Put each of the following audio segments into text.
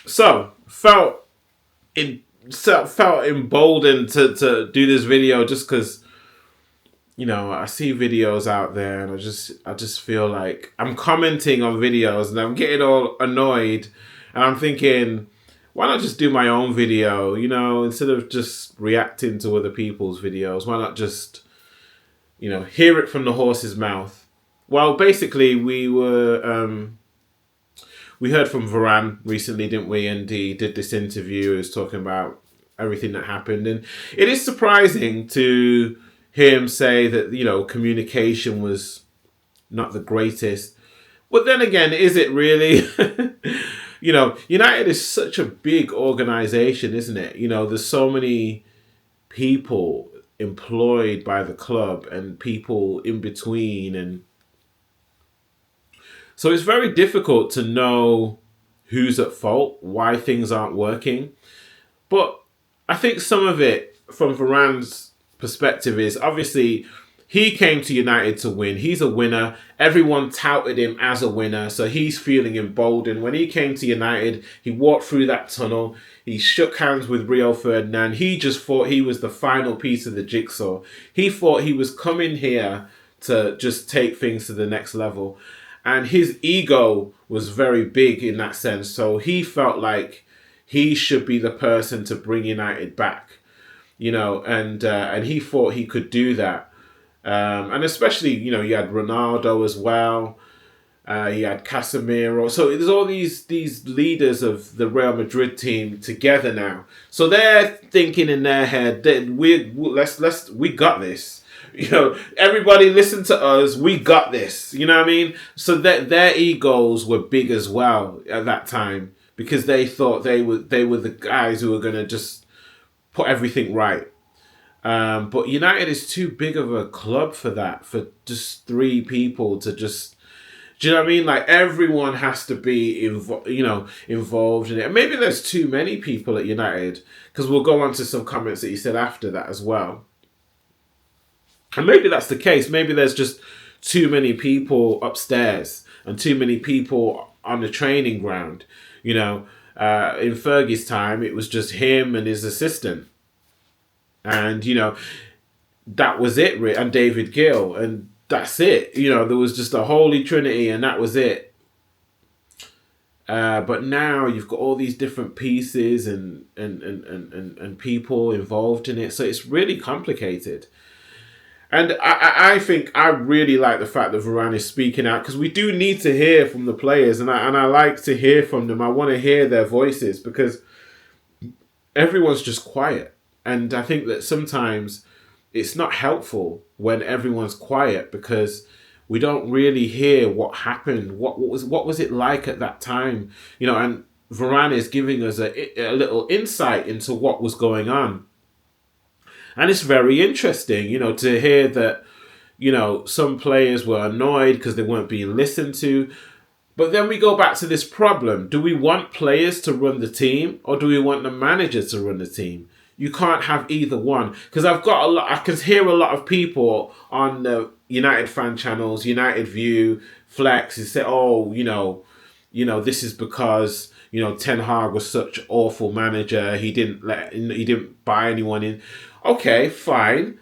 So in felt emboldened to do this video just because I see videos out there and I just feel like I'm commenting on videos and I'm getting all annoyed and I'm thinking, why not just do my own video? Instead of just reacting to other people's videos, why not just hear it from the horse's mouth? Well, basically, we heard from Varane recently, didn't we? And he did this interview. He was talking about everything that happened, and it is surprising to hear him say that communication was not the greatest. But then again, is it really? United is such a big organization, isn't it? There's so many people employed by the club and people in between, and so it's very difficult to know who's at fault, why things aren't working. But I think some of it, from Varane's perspective, is obviously he came to United to win. He's a winner. Everyone touted him as a winner, so he's feeling emboldened. When he came to United, he walked through that tunnel. He shook hands with Rio Ferdinand. He just thought he was the final piece of the jigsaw. He thought he was coming here to just take things to the next level. And his ego was very big in that sense. So he felt like he should be the person to bring United back, and he thought he could do that. And especially, you had Ronaldo as well. You had Casemiro. So there's all these leaders of the Real Madrid team together now. So they're thinking in their head that we got this. Everybody listen to us. We got this. You know what I mean? So that their egos were big as well at that time because they thought they were the guys who were going to just put everything right. But United is too big of a club for that, for just three people to just... Do you know what I mean? Like, everyone has to be involved in it. And maybe there's too many people at United, because we'll go on to some comments that you said after that as well. And maybe that's the case. Maybe there's just too many people upstairs and too many people on the training ground. In Fergie's time, it was just him and his assistant. And, that was it. And David Gill. And that's it. There was just a holy trinity and that was it. But now you've got all these different pieces and people involved in it. So it's really complicated. And I think I really like the fact that Varane is speaking out, because we do need to hear from the players, and I like to hear from them. I want to hear their voices because everyone's just quiet. And I think that sometimes it's not helpful when everyone's quiet because we don't really hear what happened. What was it like at that time? And Varane is giving us a little insight into what was going on. And it's very interesting, to hear that, some players were annoyed because they weren't being listened to. But then we go back to this problem. Do we want players to run the team or do we want the manager to run the team? You can't have either one. Because I can hear a lot of people on the United fan channels, United View, Flex, who say, this is because, Ten Hag was such an awful manager. He didn't buy anyone in. Okay, fine.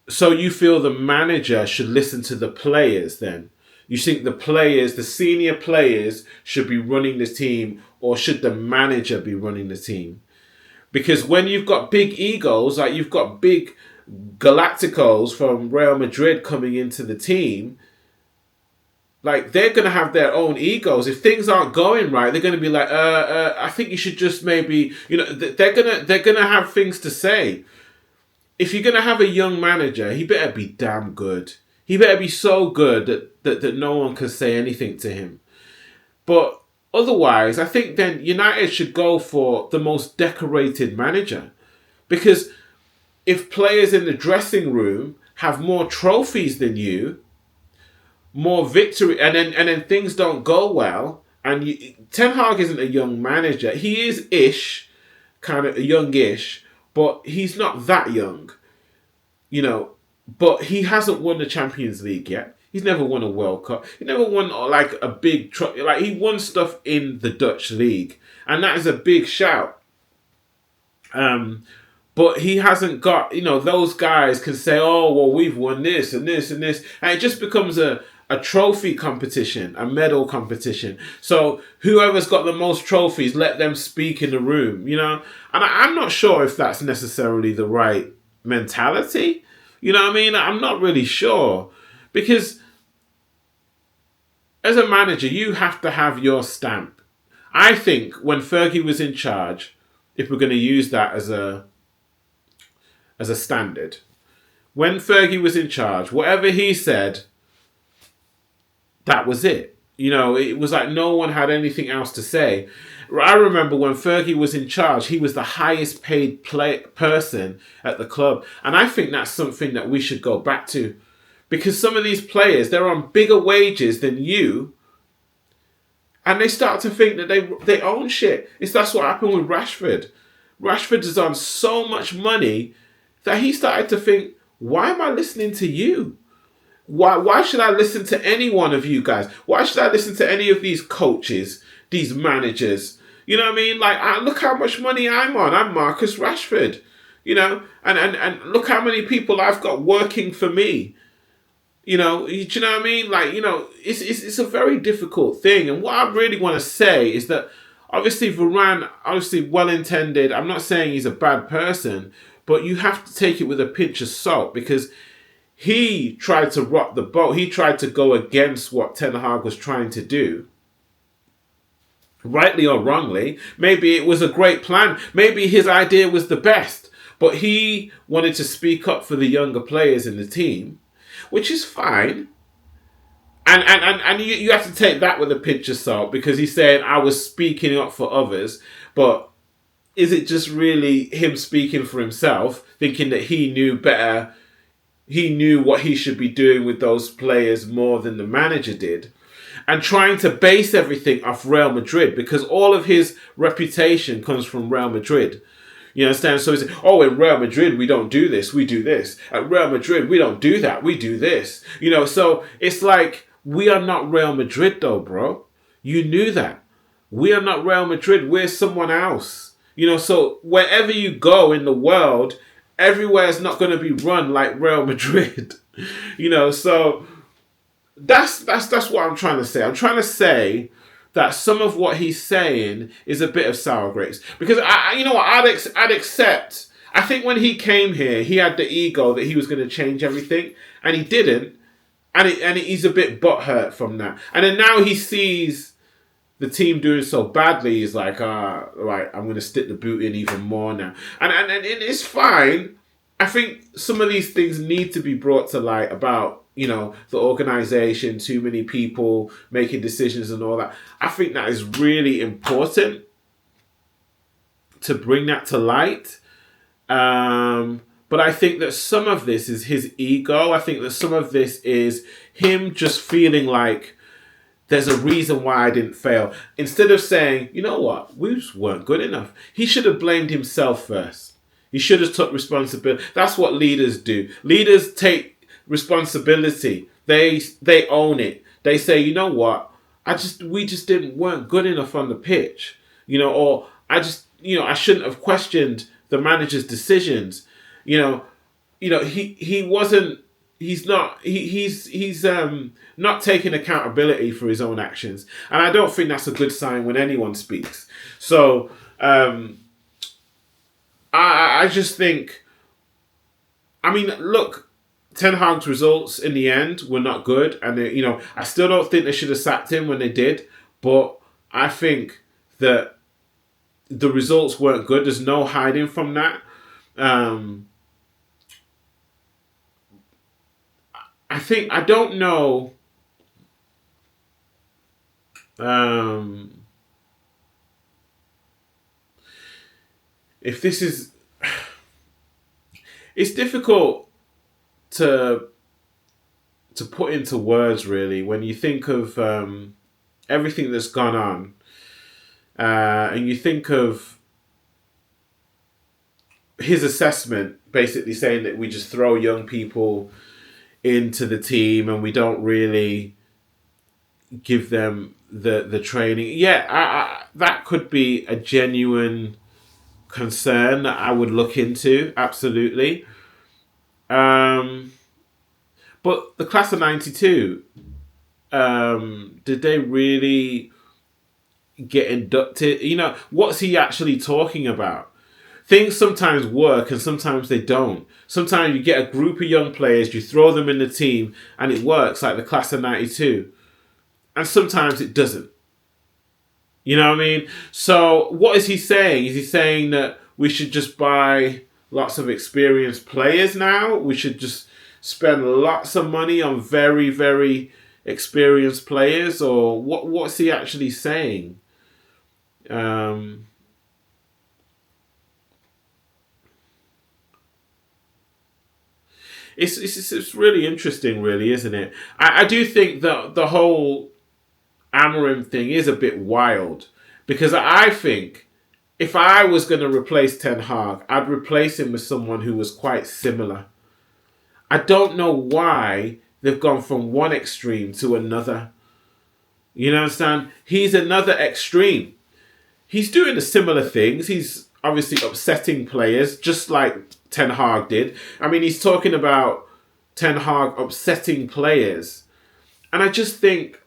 So you feel the manager should listen to the players then? You think the senior players should be running the team, or should the manager be running the team? Because when you've got big egos, like you've got big Galacticos from Real Madrid coming into the team, like they're going to have their own egos. If things aren't going right, they're going to be like, I think you should just maybe, they're going to have things to say. If you're going to have a young manager, he better be damn good. He better be so good that no one can say anything to him. But otherwise, I think then United should go for the most decorated manager. Because if players in the dressing room have more trophies than you, more victory, and then things don't go well, and Ten Hag isn't a young manager. He is kind of youngish, but he's not that young, but he hasn't won the Champions League yet. He's never won a World Cup. He never won like a big like he won stuff in the Dutch league, and that is a big shout. But he hasn't got, those guys can say, oh, well, we've won this and this and this. And it just becomes a trophy competition, a medal competition. So whoever's got the most trophies, let them speak in the room, And I'm not sure if that's necessarily the right mentality. You know what I mean? I'm not really sure. Because as a manager, you have to have your stamp. I think when Fergie was in charge, if we're going to use that as a standard, when Fergie was in charge, whatever he said, that was it. It was like no one had anything else to say. I remember when Fergie was in charge, he was the highest paid person at the club. And I think that's something that we should go back to. Because some of these players, they're on bigger wages than you. And they start to think that they own shit. That's what happened with Rashford. Rashford is on so much money that he started to think, why am I listening to you? Why should I listen to any one of you guys? Why should I listen to any of these coaches, these managers? You know what I mean? Like, look how much money I'm on. I'm Marcus Rashford. And look how many people I've got working for me. Do you know what I mean? Like, it's a very difficult thing. And what I really want to say is that obviously Varane, obviously well-intended. I'm not saying he's a bad person, but you have to take it with a pinch of salt because he tried to rock the boat. He tried to go against what Ten Hag was trying to do. Rightly or wrongly, maybe it was a great plan. Maybe his idea was the best, but he wanted to speak up for the younger players in the team, which is fine. And you have to take that with a pinch of salt because he's saying, I was speaking up for others, but is it just really him speaking for himself, thinking that he knew better? He knew what he should be doing with those players more than the manager did. And trying to base everything off Real Madrid because all of his reputation comes from Real Madrid. You understand? So he's in Real Madrid, we don't do this, we do this. At Real Madrid, we don't do that, we do this. So it's like, we are not Real Madrid though, bro. You knew that. We are not Real Madrid, we're someone else. So wherever you go in the world, everywhere is not going to be run like Real Madrid. So that's what I'm trying to say. I'm trying to say that some of what he's saying is a bit of sour grapes. Because I'd accept. I think when he came here, he had the ego that he was going to change everything, and he didn't. And he's a bit butthurt from that. And then now he sees the team doing so badly, he's like, right, I'm going to stick the boot in even more now. And it's fine. I think some of these things need to be brought to light about, the organisation, too many people making decisions and all that. I think that is really important to bring that to light. But I think that some of this is his ego. I think that some of this is him just feeling like there's a reason why I didn't fail. Instead of saying, you know what, we just weren't good enough. He should have blamed himself first. He should have took responsibility. That's what leaders do. Leaders take responsibility. They own it. They say, you know what, we weren't good enough on the pitch. Or I shouldn't have questioned the manager's decisions. He wasn't. He's not taking accountability for his own actions, and I don't think that's a good sign when anyone speaks. So I just think. I mean, look, Ten Hag's results in the end were not good, and I still don't think they should have sacked him when they did. But I think that the results weren't good. There's no hiding from that. I don't know. If this is, it's difficult to put into words really when you think of everything that's gone on, and you think of his assessment, basically saying that we just throw young people into the team and we don't really give them the training. Yeah, that could be a genuine concern that I would look into. Absolutely. Um, but the class of '92, did they really get inducted? What's he actually talking about? Things sometimes work and sometimes they don't. Sometimes you get a group of young players, you throw them in the team, and it works, like the class of '92. And sometimes it doesn't. You know what I mean? So what is he saying? Is he saying that we should just buy lots of experienced players now? We should just spend lots of money on very, very experienced players? Or what's he actually saying? Um, it's really interesting, really, isn't it? I do think that the whole Amorim thing is a bit wild because I think if I was going to replace Ten Hag, I'd replace him with someone who was quite similar. I don't know why they've gone from one extreme to another. You understand? He's another extreme. He's doing the similar things. He's obviously upsetting players, just like Ten Hag did. I mean, he's talking about Ten Hag upsetting players. And I just think,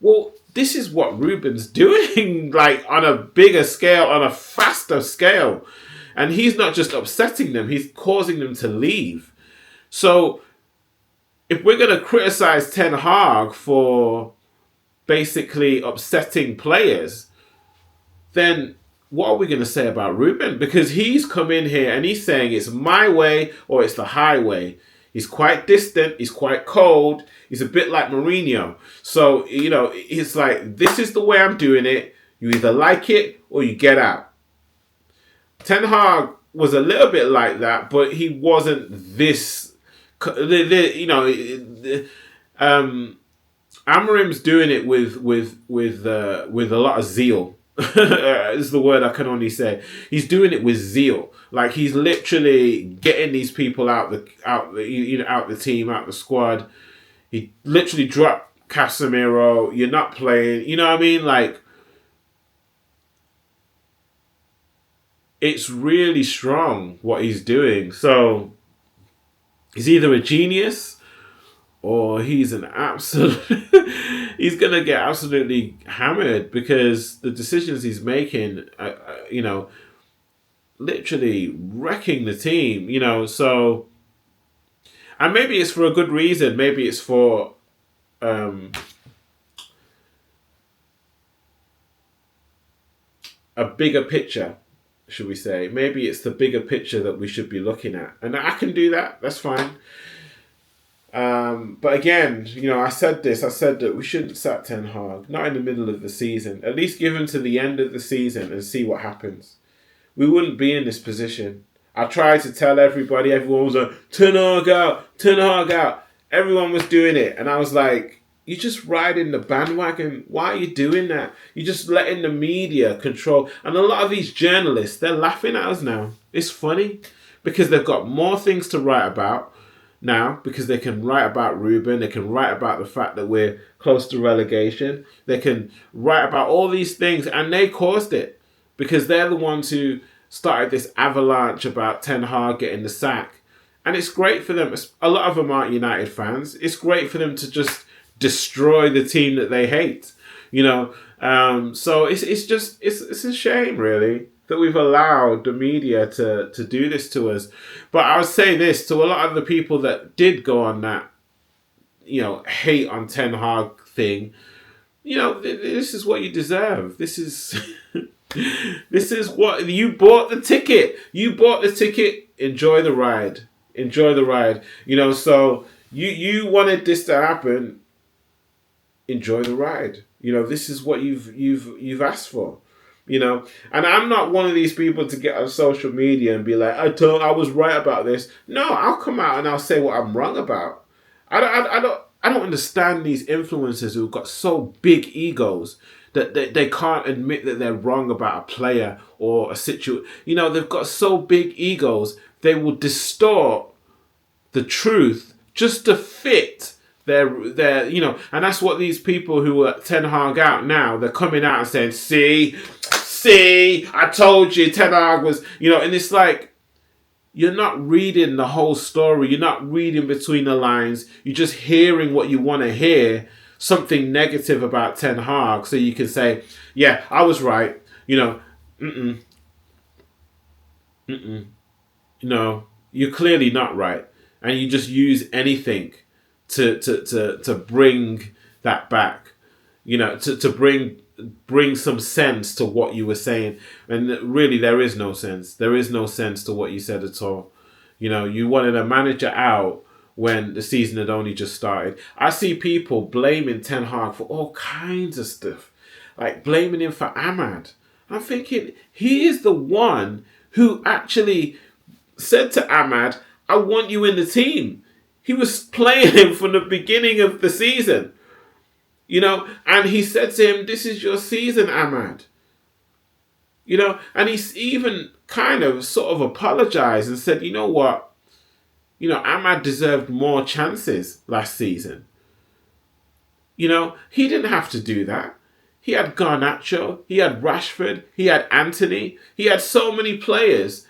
well, this is what Ruben's doing, like on a bigger scale, on a faster scale. And he's not just upsetting them, he's causing them to leave. So if we're going to criticize Ten Hag for basically upsetting players, then what are we going to say about Ruben? Because he's come in here and he's saying it's my way or it's the highway. He's quite distant. He's quite cold. He's a bit like Mourinho. So, it's like, this is the way I'm doing it. You either like it or you get out. Ten Hag was a little bit like that, but he wasn't this. Amorim's doing it with a lot of zeal. Is the word I can only say. He's doing it with zeal. Like he's literally getting these people out the team, out the squad. He literally dropped Casemiro. You're not playing. You know what I mean? Like it's really strong what he's doing. So he's either a genius or he's an absolute. He's gonna get absolutely hammered because the decisions he's making, literally wrecking the team. So, and maybe it's for a good reason. Maybe it's for a bigger picture, should we say? Maybe it's the bigger picture that we should be looking at, and I can do that. That's fine. But again, I said that we shouldn't sack Ten Hag, not in the middle of the season. At least give him to the end of the season and see what happens. We wouldn't be in this position. I tried to tell everybody, everyone was like, Ten Hag out, Ten Hag out. Everyone was doing it. And I was like, you're just riding the bandwagon. Why are you doing that? You're just letting the media control. And a lot of these journalists, they're laughing at us now. It's funny because they've got more things to write about now because they can write about Ruben, they can write about the fact that we're close to relegation, they can write about all these things, and they caused it because they're the ones who started this avalanche about Ten Hag getting the sack. And it's great for them. A lot of them aren't United fans. It's great for them to just destroy the team that they hate, so it's a shame really that we've allowed the media to do this to us. But I would say this to a lot of the people that did go on that, hate on Ten Hag thing. This is what you deserve. This is this is what you bought the ticket. You bought the ticket. Enjoy the ride. Enjoy the ride. So you wanted this to happen. Enjoy the ride. This is what you've asked for. And I'm not one of these people to get on social media and be like, I was right about this. No, I'll come out and I'll say what I'm wrong about. I don't understand these influencers who've got so big egos that they can't admit that they're wrong about a player or a situation. They've got so big egos, they will distort the truth just to fit their and that's what these people who are Ten Hag out now, they're coming out and saying, see, I told you Ten Hag was, and it's like, you're not reading the whole story. You're not reading between the lines. You're just hearing what you want to hear, something negative about Ten Hag, so you can say, yeah, I was right. No, you're clearly not right. And you just use anything to bring that back, to bring some sense to what you were saying. And really, there is no sense. There is no sense to what you said at all. You wanted a manager out when the season had only just started. I see people blaming Ten Hag for all kinds of stuff, like blaming him for Ahmad. I'm thinking, he is the one who actually said to Ahmad, I want you in the team. He was playing him from the beginning of the season. And he said to him, this is your season, Ahmad. And he's even kind of sort of apologized and said, you know what? Ahmad deserved more chances last season. He didn't have to do that. He had Garnacho, he had Rashford, he had Anthony, he had so many players.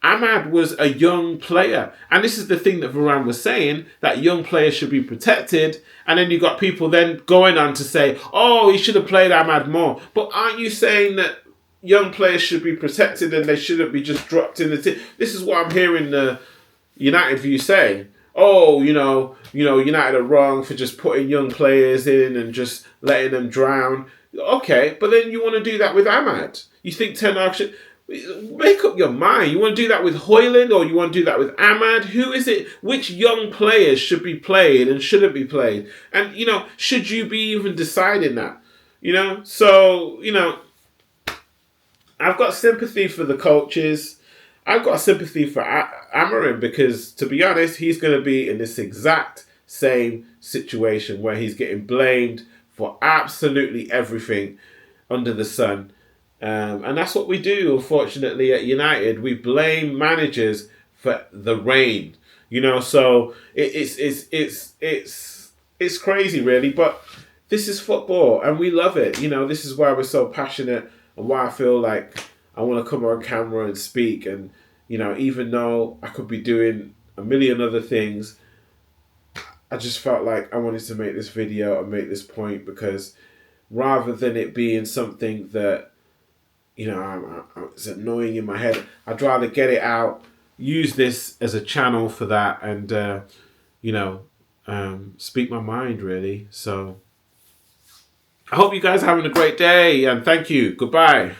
Ahmad was a young player. And this is the thing that Varane was saying, that young players should be protected. And then you got people then going on to say, oh, he should have played Ahmad more. But aren't you saying that young players should be protected and they shouldn't be just dropped in the team? This is what I'm hearing the United view say. Oh, United are wrong for just putting young players in and just letting them drown. Okay, but then you want to do that with Ahmad. You think Ten Hag should... Make up your mind. You want to do that with Højlund or you want to do that with Ahmad? Who is it? Which young players should be played and shouldn't be played? And, should you be even deciding that? So, I've got sympathy for the coaches. I've got sympathy for Amorim because, to be honest, he's going to be in this exact same situation where he's getting blamed for absolutely everything under the sun. And that's what we do, unfortunately, at United. We blame managers for the rain, So it's crazy, really. But this is football, and we love it. This is why we're so passionate, and why I feel like I want to come on camera and speak. And even though I could be doing a million other things, I just felt like I wanted to make this video and make this point because rather than it being something that it's annoying in my head, I'd rather get it out, use this as a channel for that, and speak my mind, really. So I hope you guys are having a great day, and thank you. Goodbye.